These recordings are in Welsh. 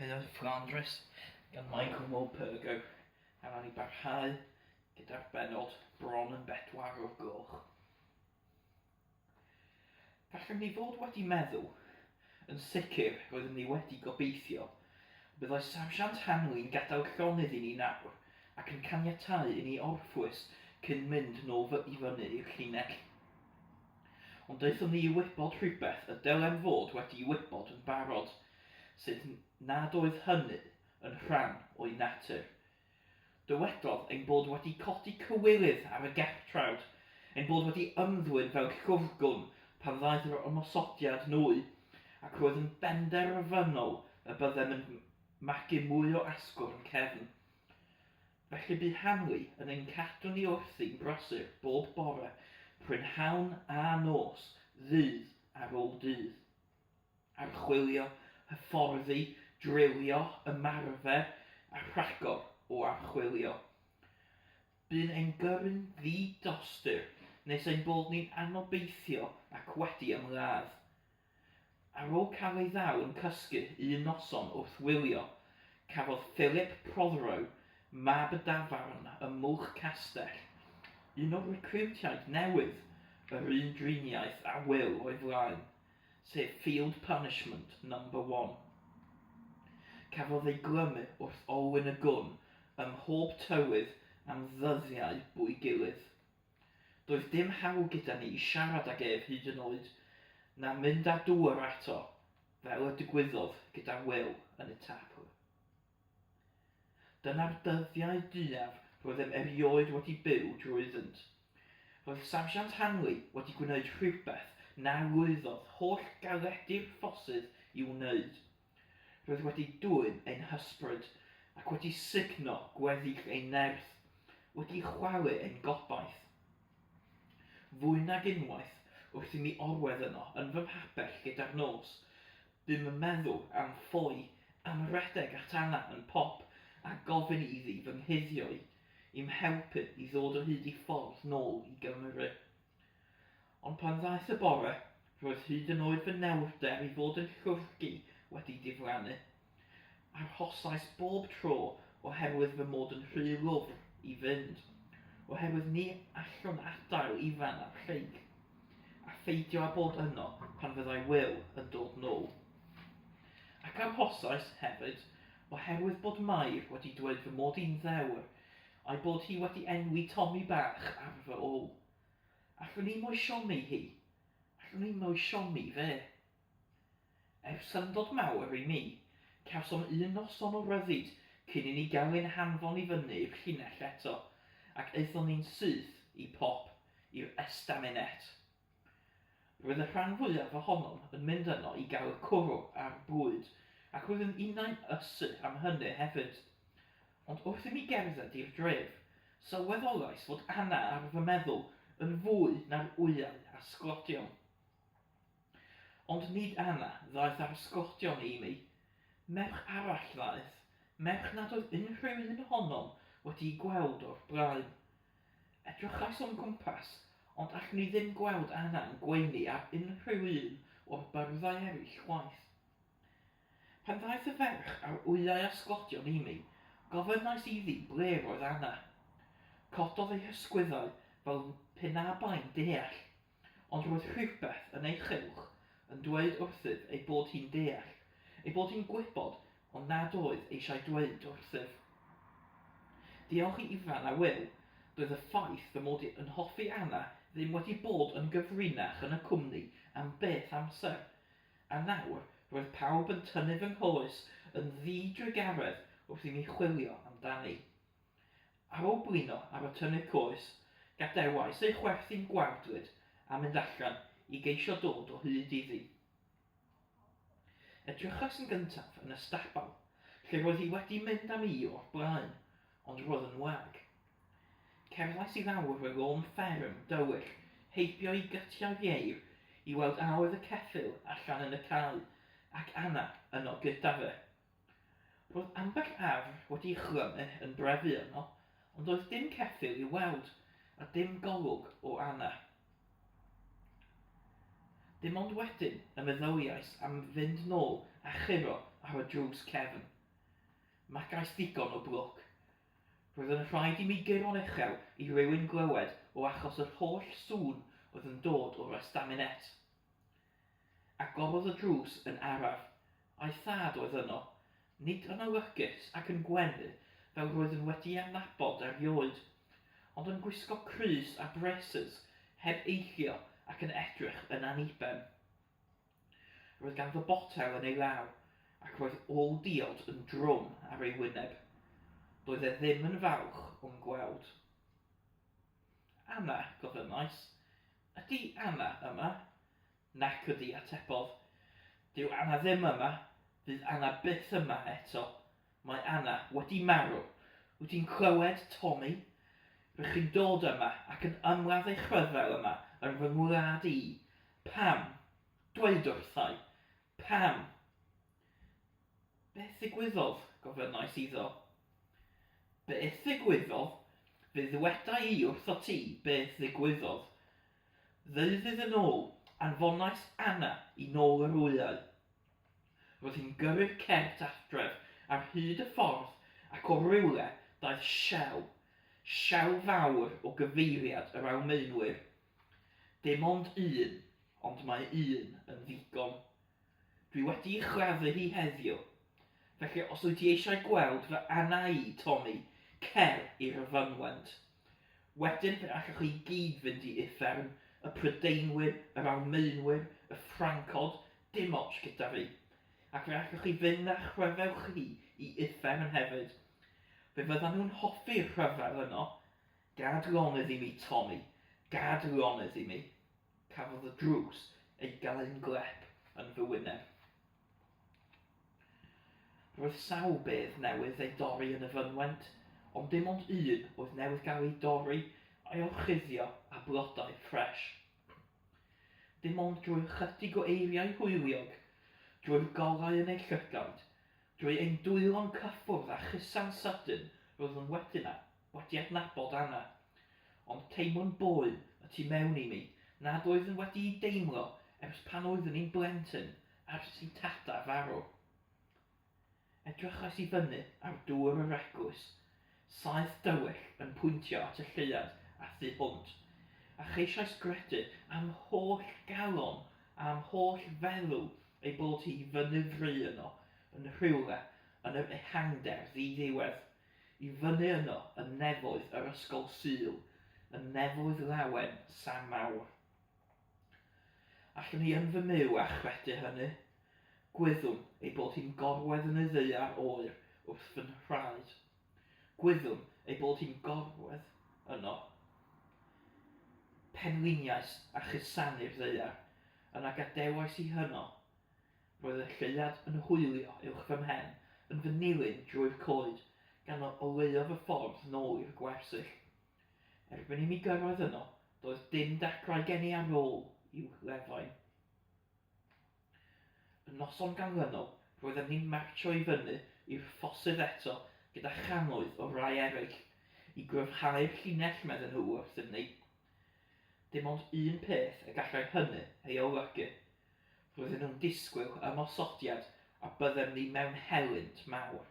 Caeau Fflandrys gan Michael Morpurgo a ran I barhau gyda'r Pennod Bron yn bedwar o'r gloch. Gallwn ni fod wedi meddwl, yn sicr roeddwn ni wedi gobeithio, byddai sarsiant Hanley'n gadael llonydd I ni nawr ac yn caniatáu I ni orffwys cyn mynd nôl I fyny i'r llinell. Ond daethon ni I wybod rhywbeth y dylen fod wedi I wybod yn barod, sydd nad oedd hynny yn rhan o'i natur. Dywedodd ein bod wedi codi cywilydd ar y gertrawd, ein bod wedi ymddwyn fel llwrgwn pan ddaeth yr ymosodiad nwy, ac roedd yn benderfynol y byddem yn magu mwy o asgwrn cefn. Felly bu Hanley yn ein cadw ni wrthi'n brysur bob bore, prynhawn a nos, ddydd ar ôl dydd. Archwilio, hyfforddi, drilio, ymarfer a rhagor o archwilio. Bu'n ein gyrru'n ddi-dostyr nes ein bod ni'n anobeithio ac wedi ymladd. Ar ôl cael ei ddaw yn cysgu un noson wrth wylio, cafodd Philip Prothero, mab y dafarn ym Mwlch Castell, un o'r recriwtiaid newydd yr un driniaeth a Will o'i flaen, sef Field Punishment No. 1. Cafodd ei glymu wrth olwyn y gwn ym mhob tywydd am ddyddiau bwy gilydd. Doedd dim hawl gyda ni I siarad ag ef hyd yn oed, na mynd â dŵr ato, fel y digwyddodd gyda Will yn y tabl. Dyna'r dyddiau diaf roeddem erioed wedi byw drwyddynt. Roedd sarsiant Hanley wedi gwneud rhywbeth na lwyddodd holl galedu'r ffosydd I wneud. Roedd wedi dwyn ein hysbryd ac wedi sugno gweddill ein nerth, wedi chwalu ein gobaith. Fwy nag unwaith, wrth I mi orwedd yno yn fy mhapell gyda'r nos, bym yn meddwl am ffoi, am redeg at Anna yn pop a gofyn iddi fy nghuddioi, I'm helpu I ddod o hyd I ffordd nôl I Gymru. Ond pan ddaeth y bore, roedd hyd yn oed fy newrder I fod yn llwrgu wedi diflannu. Arhosais bob tro oherwydd fy mod yn rhy lwfr I fynd, oherwydd ni allwn adael ifan ar lleig, a pheidio â bod yno pan fyddai Will yn dod nôl. Ac arhosais hefyd, oherwydd bod Mair wedi dweud fy mod i'n ddewr, a'i bod hi wedi enwi Tommy bach ar fy ôl. Allwn I mwy siomi hi. Allwn I mwy siomi fe. Ers syndod mawr I mi, cawsom un noson o ryddid cyn I ni gael ein hanfon I fyny i'r llinell eto, ac eithon ni'n syth I pop, i'r estaminet. Roedd y rhan fwyaf ohonom yn mynd yno I gael y cwrw a'r bwyd, ac roedd yn unau'n ysu am hynny hefyd. Ond wrth I mi gerdded i'r dref, sylweddolais fod Anna ar fy meddwl yn fwy na'r wyau a sglodion. Ond nid Anna ddaeth ar sglodion I mi. Merch arall ddaeth, merch nad oedd unrhyw un ohonom wedi'i gweld o'r blaen. Edrychais o'n gwmpas, ond allwn ni ddim gweld Anna yn gweini ar unrhyw un o'r byrddau eraill chwaith. Pan ddaeth y ferch ar wyau a sglodion I mi, gofynnais iddi ble roedd Anna. Cododd ei hysgwyddau fel pynabain deall, ond roedd rhywbeth yn ei chylch yn dweud wrthyf ei bod hi'n deall, ei bod hi'n gwybod, ond nad oedd eisiau dweud wrthyf. Diolch I ifan a Will, doedd y ffaith fy mod I yn hoffi Anna ddim wedi bod yn gyfrinach yn y cwmni am beth amser, a nawr roedd pawb yn tynnu fy nghoes yn ddidrygaredd wrth I mi chwilio amdani. Ar ôl blino ar y tynnu coes, gadewais ei chwerthu'n gwardlyd a mynd allan I geisio dod o hyd iddi. Edrychais yn gyntaf yn y stabal, lle roedd hi wedi mynd am I o'r blaen, ond roedd yn wag. Cerddais I lawr y lôn fferm dywyll, heibio I gytiau ieir I weld a oedd y ceffyl allan yn y cae, ac Anna yno gyda fe. Roedd ambell afr wedi chlymu yn brefu yno, ond doedd dim ceffyl I weld, a dim golwg o Anna. Dim ond wedyn y meddyliais am fynd nôl a churo ar y drws cefn. Magais ddigon o blwc. Roedd yn rhaid i mi gyro'n uchel i rywun glywed o achos yr holl sŵn oedd yn dod o'r estaminet. Agorodd y drws yn araf, a'i thad oedd yno, nid yn olygus ac yn gwenu fel roedd yn wedi adnabod erioed, ond yn gwisgo crys a bracers heb eillio ac yn edrych yn aniben. Roedd ganddo botel yn ei law, ac roedd ôl diod yn drwm ar ei wyneb. Doedd e ddim yn falch o'n gweld. Anna, gofynnais. Ydy Anna yma? Nac ydy, atebodd. Dyw Anna ddim yma, fydd Anna byth yma eto. Mae Anna wedi marw. Wyt ti'n clywed, Tommy? Rydych chi'n dod yma ac yn ymladd eich rhyfel yma yn fy ngwlad i. Pam? Dweud wrthai. Pam? Beth ddigwyddodd, gofynnais iddo. Beth ddigwyddodd? Fydd weda i wrtho ti beth ddigwyddodd. Ddeuddydd yn ôl, anfonais Anna i nôl yr wyau. Roedd hi'n gyrru'r cert adref ar hyd y ffordd ac o rywle daeth siaw fawr o gyfeiriad yr Almaenwyr. Dim ond un, ond mae un yn ddigon. Dwi wedi chladdu hi heddiw. Felly os wyt ti eisiau gweld fy Anna i, Tommy, cer i'r fynwent. Wedyn fe allwch chi gyd fynd i uffern, y Prydeinwyr, yr Almaenwyr, y Ffrancod, dim ots gyda fi. Ac fe allwch chi fynd â'ch rhyfel chi i uffern hefyd. Fe fyddan nhw'n hoffi'r rhyfel yno. Gad lonydd i mi, Tommy, gad lonydd i mi. Cafodd y drws ei gael yn glep yn fy wyneb. Roedd sawl beth newydd ei dorri yn y fynwent, ond dim ond un oedd newydd gael ei dorri a'i orchuddio a blodau ffres. Dim ond drwy'r chydig o eiriau hwyliog, drwy'r golau yn ei llygaid, drwy ein dwylo'n cyffwrdd a chysan sydyn roedd yn wedi adnabod Anna, ond teimlo'n boen y tu mewn i mi nad oedd yn wedi ei deimlo ers pan oeddwn i'n blentyn ers i tada farw. Edrychais i fyny ar dŵr yr eglwys, saeth dywyll yn pwyntio at y lleuad a thu hwnt, a cheisiais gredu am holl galon a am holl feddwl ei bod hi fyny fry yno yn rhywle yn yr ehangder ddiddiwedd, i fyny yno yn nefoedd yr ysgol Sul, yn nefoedd lawen Sam Mawr. Allwn i yn fy myw a chredu hynny. Gwyddwn ei bod hi'n gorwedd yn y ddaear oer wrth fy nhraed. Gwyddwn ei bod hi'n gorwedd yno. Penliniais a chysanu'r ddaear, yna gadewais i hyno. Roedd y lleuad yn hwylio uwch fy mhen, yn fy nilyn drwy'r coed, gan oleuodd y ffordd nôl i'r gwersyll. Erbyn i mi gyrraedd yno, doedd dim dacrau gen i ar ôl i'w lefain. Y noson ganlynol, roedden ni'n martio i fyny i'r ffosydd eto gyda channoedd o rai eraill, i gryfhau'r llinell medden nhw wrthyn ni. Dim ond un peth y gallai hynny ei olygu. Roedden nhw'n disgwyl ymosodiad a byddem ni mewn helynt mawr.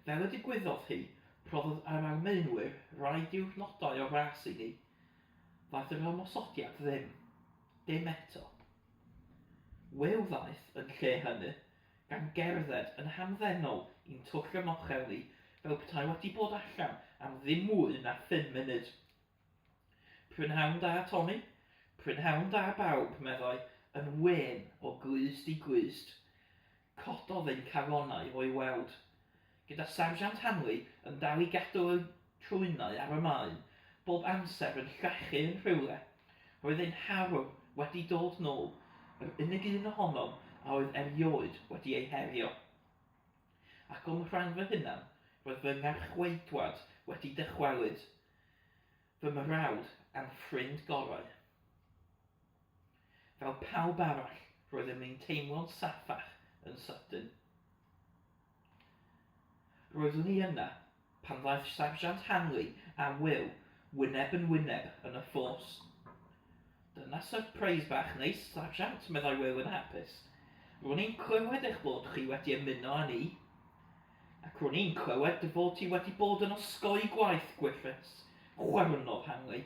Fel y digwyddodd hi, rhoddodd yr Almaenwyr rai diwrnodau o ras i ni. Ddaeth yr ymosodiad ddim. Dim eto. Wyl ddaeth yn lle hynny, gan gerdded yn hamddenol i'n twll y mochel ni, fel petai wedi bod allan am ddim mwy na 5 munud. Prynhawn da, Tommy? Prynhawn da bawb, meddai, yn wen o glust i glust. Cododd ein calonnau o'i weld. Gyda Sarjant Hanley yn dal i gadw y trwynau ar y maen, bob amser yn llachu yn rhywle. Roedd ein harw wedi dod nôl, yr unig un ohonom a oedd erioed wedi ei herio. Ac o'n rhan fy hunan, roedd fy ngarchweidwad wedi dychwelyd, fy mrawd a'n ffrind gorau. Fel pawb arall, roeddwn ni'n teimlo'n saffach yn sydyn. Roeddwn ni yna pan ddaeth Sarjant Hanley a Will wyneb yn wyneb yn y ffos. Dyna syrpreis bach neis, Sarjant, meddai Will yn hapus. Rwy'n i'n clywed eich bod chi wedi ymuno â ni, ac rwy'n i'n clywed dy fod ti wedi bod yn osgoi gwaith Griffiths, chwyrnodd Hanley.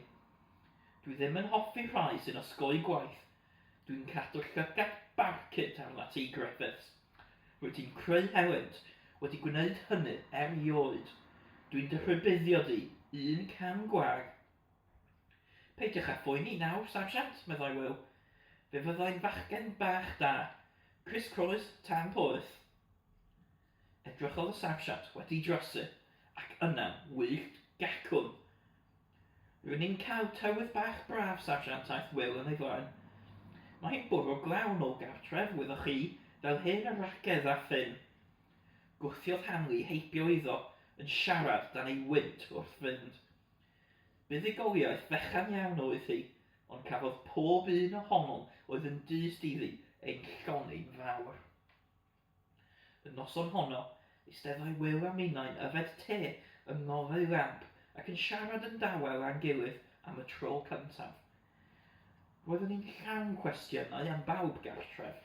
Dwi ddim yn hoffi rhai sy'n osgoi gwaith. Dwi'n cadw llygad barcud arna ti Griffiths. Rwy ti'n creu helynt wedi gwneud hynny erioed. Dwi'n dyrrybuddio di, un can gwag. Peidiwch â phoeni nawr, sarsiant, meddai Will. Fe fyddai'n fachgen bach da. Chris Croes, tan poeth. Edrychodd y sarsiant wedi drosi, ac yna'n wyllt gacwn. Rwy'n ni'n cael tywydd bach braf, sarsiant, aeth Will yn ei flaen. Mae'n bwrw glawn o gartref wyddoch chi, fel hyn y ragedd a ffyn. Gwthiodd Hanley heibio iddo, yn siarad dan ei wynt wrth fynd. Buddigoliaeth fechan iawn oedd hi, ond cafodd pob un ohonom oedd yn dyst iddi ein llony'n fawr. Y noson honno, eisteddai Will a Minain yfed te yng ngorau lamp ac yn siarad yn dawel a'n gilydd am y tro cyntaf. Roeddwn ni'n llawn cwestiynau am bawb gartref,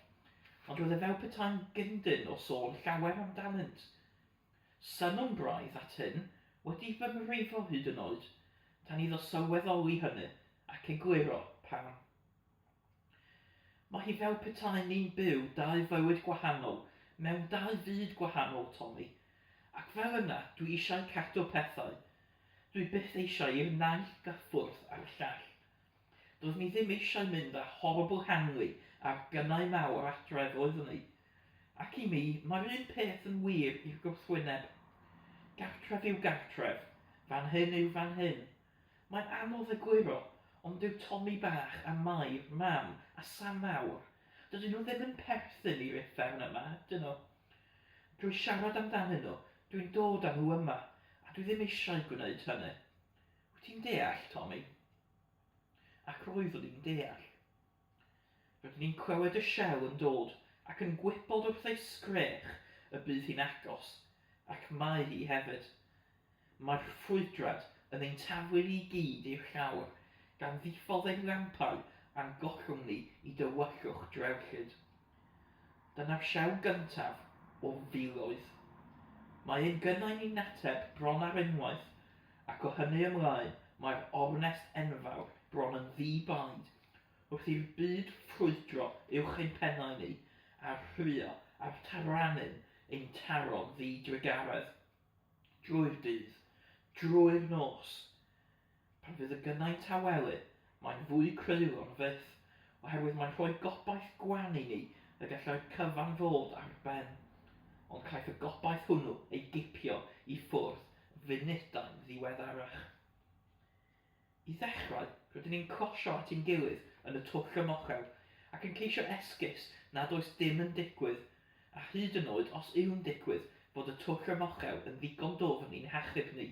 ond roedd e fel petai'n gyndyn o sôn llawer amdanynt. Synwn braidd at hyn wedi fy mrifo hyd yn oed, tan iddo sylweddoli hynny ac egluro pam. Mae hi fel petai ni'n byw dau fywyd gwahanol mewn dau fyd gwahanol, Tommy, ac fel yna dwi eisiau cadw pethau. Dwi byth eisiau i'r naill gyffwrdd ar llall. Doedd ni ddim eisiau mynd â horrible Hanley a'r gynnau mawr adref oeddwn ni. Ac i mi, mae'r un peth yn wir i'r gwrthwyneb. Gartref yw gartref, fan hyn yw fan hyn. Mae'n anodd egluro, ond dyw Tommy bach a Mair, mam a Sam mawr. Dydyn nhw ddim yn perthyn i'r uffern yma, dyn nhw. Drwy siarad amdanyn nhw, dwi'n dod â nhw yma, a dwi ddim eisiau gwneud hynny. Wyt ti'n deall, Tommy? Ac roeddwn ni'n deall. Rydyn ni'n clywed y siew yn dod, ac yn gwybod wrth ei sgrech y bydd hi'n agos, ac mae hi hefyd. Mae'r ffrwydrad yn ein tafwyr i gyd i'r llawr, gan ddiffodd ein lampau a'n gollwng ni i dywyllwch drewllyd. Dyna'r siew gyntaf o filoedd. Mae ein gynnau ni'n ateb bron ar unwaith, ac o hynny ymlaen mae'r ornest enfawr bron yn ddi-baid, wrth i'r byd ffrwydro uwch ein pennau ni, a'r rhwyo a'r taranyn ein taro'n ddi-drygaredd. Drwy'r dydd, drwy'r nos. Pan fydd y gynnau tawelu, mae'n fwy cryulon fyth, oherwydd mae'n rhoi gobaith gwan i ni y gallai'r cyfan fod ar ben, ond caiff y gobaith hwnnw ei gipio i ffwrdd funudau'n ddiweddarach. I ddechrau, rydyn ni'n closio at ein gilydd yn y twll ymochel, ac yn ceisio esgus nad oes dim yn digwydd, a hyd yn oed os yw'n digwydd fod y twll ymochel yn ddigon dofn i'n hachub ni.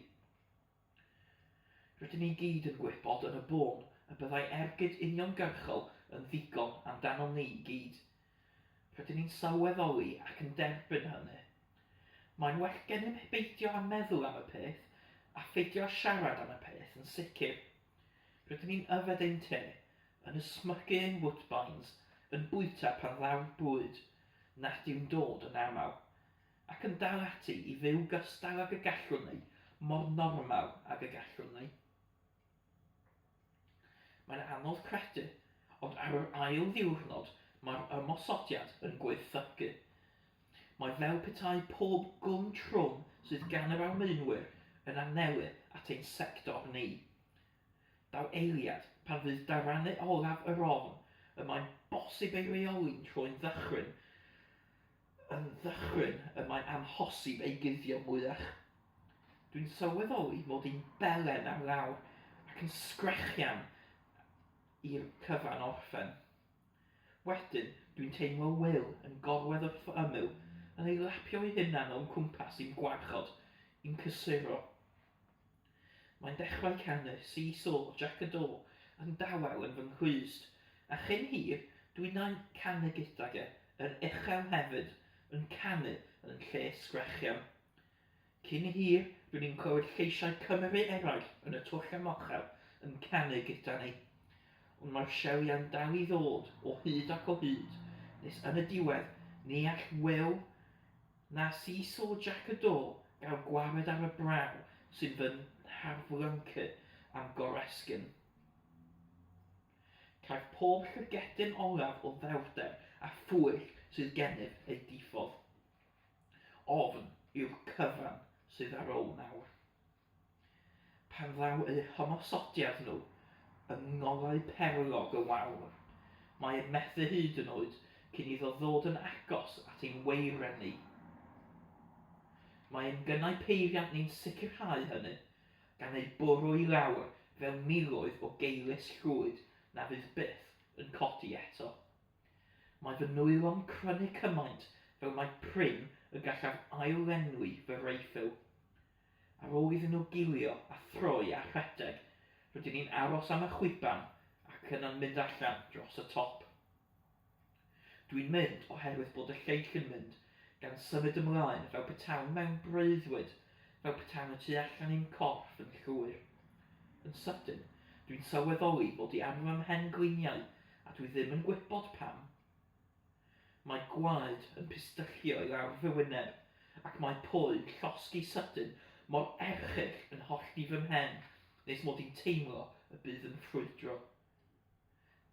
Rydyn ni gyd yn gwybod yn y bôn y byddai ergyd uniongyrchol yn ddigon amdano ni gyd. Rydyn ni'n sylweddoli ac yn derbyn hynny. Mae'n well gennym beidio a meddwl am y peth, a pheidio a siarad am y peth yn sicr. Rydyn ni'n yfed ein te, yn ysmygu ein woodbines, yn bwyta pan ddaw'r bwyd, nad yw'n dod yn aml, ac yn dal ati i fyw gystal ag y gallwn ni, mor normal ag y gallwn ni. Mae'n anodd credu, ond ar yr ail ddiwrnod mae'r ymosodiad yn gweithygu. Mae fel petai pob gwm trwm sydd gan yr almeinwyr yn anelu at ein sector ni. Daw eiliad pan fydd darannu olaf yr ofn y mae'n bosib ei reoli'n troi'n ddychryn. Yn ddychryn y mae'n amhosib ei guddio mwyach. Dwi'n sylweddoli mod i'n belen ar lawr ac yn sgrechian i'r cyfan orffen. Wedyn dwi'n teimlo Will yn gorwedd wrth ymyl yn ei lapio ei hunan o'n cwmpas i'n gwarchod, i'n cysuro. Mae'n dechrau canu see-saw Jack y Do yn dawel yn fy nghwyst, a chyn hir dwi'n na'n canu gydag yn uchel hefyd, yn canu yn lle sgrechian. Cyn hir rydyn ni'n clywed lleisiau Cymru eraill yn y twll ymochel yn canu gyda ni, ond mae'r siewiau'n dal i ddod o hyd ac o hyd, nes yn y diwedd Ni all Will na seesaw Jack y Do gael gwared ar y braw sy'n fy harflyncu am goresgyn. Caiff pob llygedyn olaf o ddewrder a phwyll sydd gennyf ei diffodd. Ofn yw'r cyfan sydd ar ôl nawr. Pan ddaw eu homosodiad nhw, y ngolau perlog y wawr, mae ei methu hyd yn oed cyn iddo ddod yn agos at ein weirenni. Mae ein gynnau peiriant ni'n sicrhau hynny, gan ei bwrw i lawr fel miloedd o geilus llwyd na fydd byth yn codi eto. Mae fy nwylo'n crynu cymaint fel mae prin y gallaf ailenwi fy reiffil. Ar ôl iddyn nhw gilio a throi a rhedeg, rydyn ni'n aros am y chwiban ac yna'n mynd allan dros y top. Dwi'n mynd oherwydd bod y lleill yn mynd, gan symud ymlaen fel petawn mewn breuddwyd, fel petawn y tu allan i'n corff yn llwyr. Yn sydyn, dwi'n sylweddoli bod i arno ym mhen gliniau, a dwi ddim yn gwybod pam. Mae gwaed yn pistyllio i lawr fy wyneb, ac mae poen llosgi sydyn mor erchyll yn hollti fy mhen, nes mod i'n teimlo y bydd yn ffrwydro.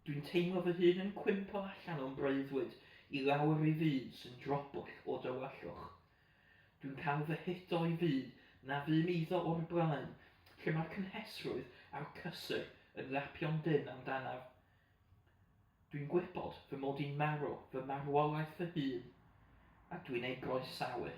Dwi'n teimlo fy hun yn cwympo allan o'n breuddwyd i lawr i fyd sy'n dropwll o dywyllwch. Dwi'n cael fy hito i fyd na fym iddo o'r blaen, lle mae'r cynhesrwydd a'r cysur yn lapio'n dyn amdanaf. Dwi'n gwybod fy mod i'n marw fy marwolaeth fy hun, a dwi'n ei groesawu.